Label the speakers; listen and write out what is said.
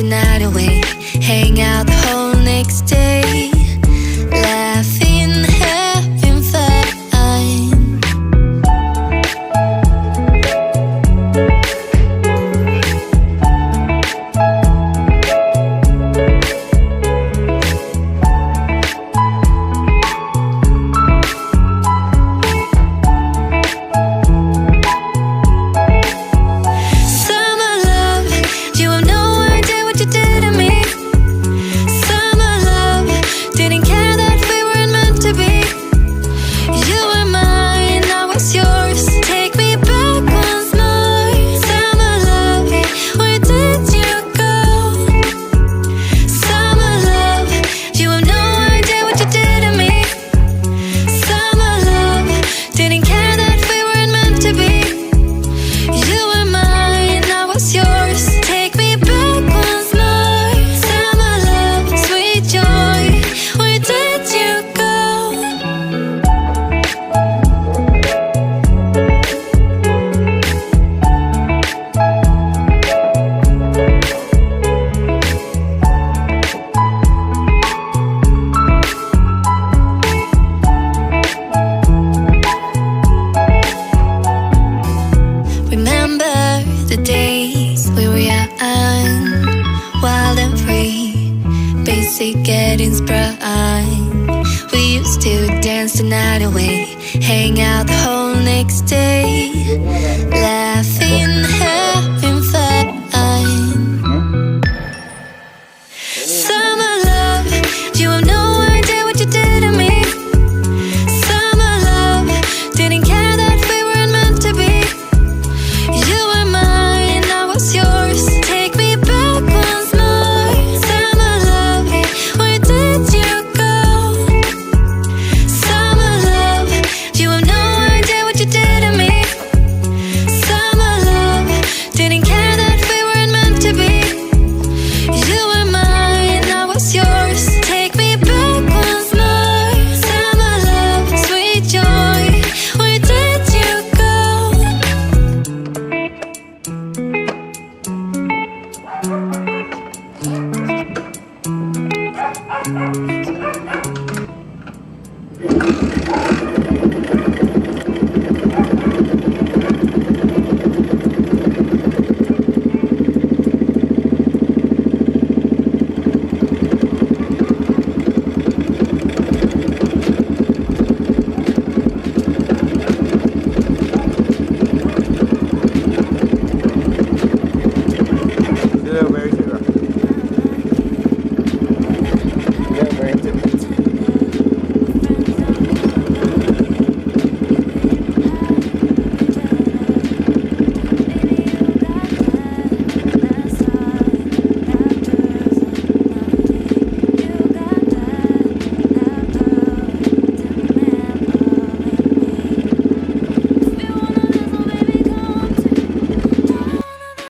Speaker 1: night away, hang out the whole next day, laughing, having fun. The days we were young, wild and free, basic getting sprung. We used to dance the night away, hang out the whole next day, laughing, having fun. Summer love, you have no idea what you did to me. Summer love, didn't care that we weren't meant to be. You were mine, I was yours. Take me back once more. Summer love, where did you go? Summer love, you have no idea what you did to me. Summer love, didn't care that we weren't meant to be. You were mine, I was yours. Take me back once more. Summer love, sweet joy, where did you go?